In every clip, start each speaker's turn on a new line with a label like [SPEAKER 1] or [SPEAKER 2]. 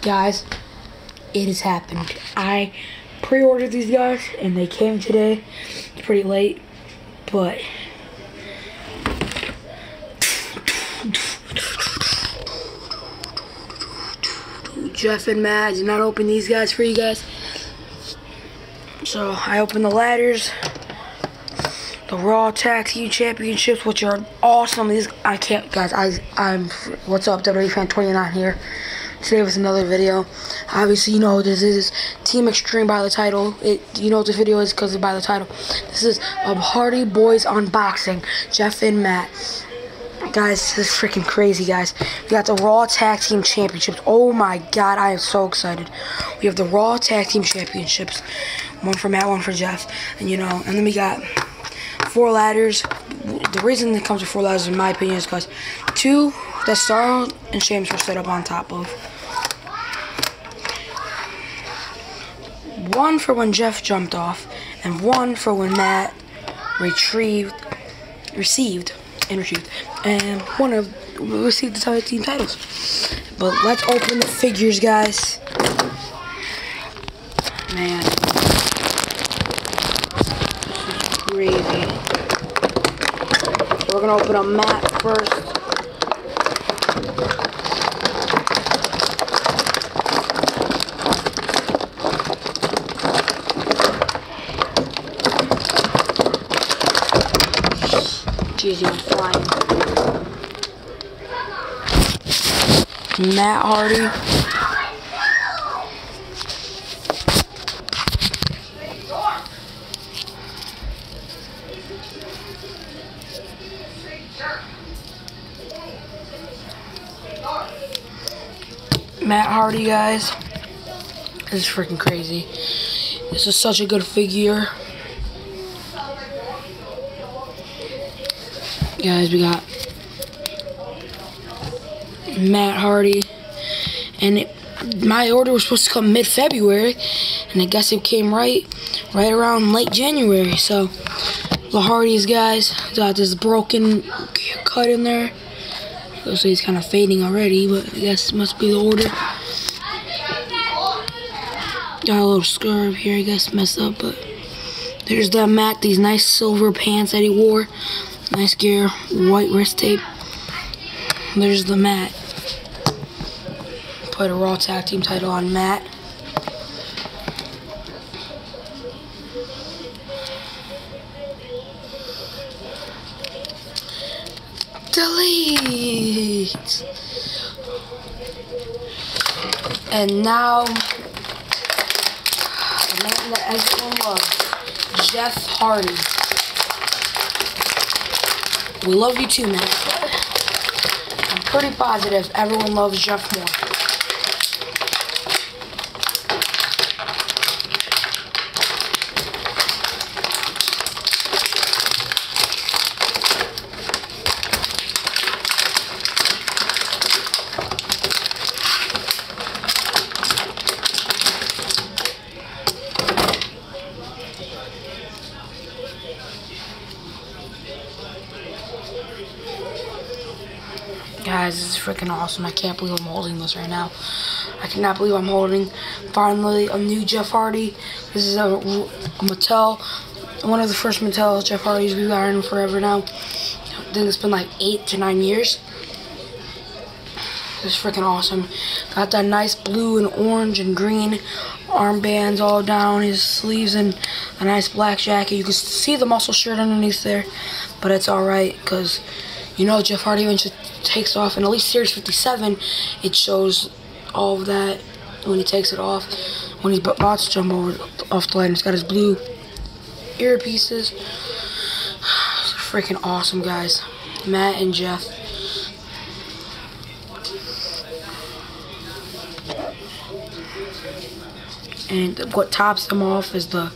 [SPEAKER 1] Guys, it has happened. I pre-ordered these guys and they came today. It's pretty late, but Jeff and Matt did not open these guys for you guys. So I opened the ladders, the Raw Tag Team Championships, which are awesome. These I can't, guys. I'm what's up, WWE Fan 29 here. Today was another video. Obviously, you know this is Team Extreme by the title. You know what this video is because of by the title. This is a Hardy Boys unboxing. Jeff and Matt. Guys, this is freaking crazy, guys. We got the Raw Tag Team Championships. Oh my God, I am so excited. We have the Raw Tag Team Championships. One for Matt, one for Jeff. And you know, and then we got 4 ladders. The reason it comes with 4 ladders, in my opinion, is because 2 that Starr and Sheamus were set up on top of. 1 for when Jeff jumped off, and 1 for when Matt received, and one of received the tag team titles. But let's open the figures, guys. Man, this is crazy. So we're gonna open up Matt first. Jeez, I'm flying. Matt Hardy. Matt Hardy, guys. This is freaking crazy. This is such a good figure. Guys, we got Matt Hardy, and my order was supposed to come mid-February, and I guess it came right around late January. So the Hardys, guys, got this broken cut in there. Looks like he's kind of fading already, but I guess it must be the order. Got a little scrub here, I guess, messed up, but there's the Matt, these nice silver pants that he wore. Nice gear, white wrist tape. There's the Matt. Put a Raw Tag Team title on Matt. Delete. And now, the man that everyone loves, Jeff Hardy. We love you too, Matt, but I'm pretty positive everyone loves Jeff more. Guys, this is freaking awesome. I can't believe I'm holding this right now. I cannot believe I'm holding, finally, a new Jeff Hardy. This is a Mattel, one of the first Mattel Jeff Hardys we've gotten forever now. I think it's been like 8 to 9 years. This is freaking awesome. Got that nice blue and orange and green armbands all down his sleeves, and a nice black jacket. You can see the muscle shirt underneath there, but it's alright, because you know Jeff Hardy when he takes off, and at least Series 57, it shows all of that when he takes it off. When he's about to jump off the line, he's got his blue earpieces. It's freaking awesome, guys. Matt and Jeff. And what tops them off is the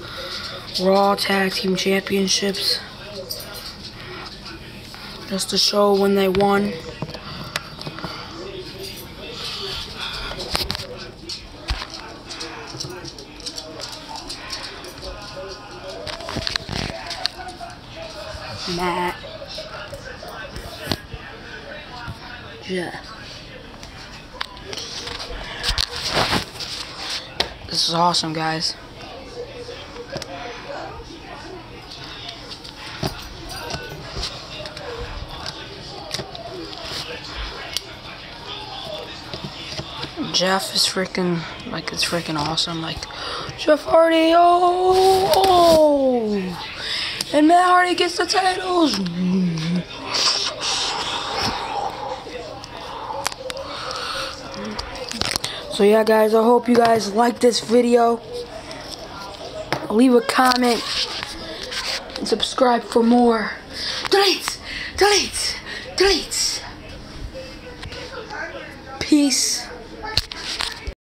[SPEAKER 1] Raw Tag Team Championships. Just to show when they won. Matt. Jeff. This is awesome, guys. Jeff is freaking, like, it's freaking awesome. Like, Jeff Hardy, oh, and Matt Hardy gets the titles. So yeah, guys, I hope you guys like this video. Leave a comment and subscribe for more. Delete. Peace.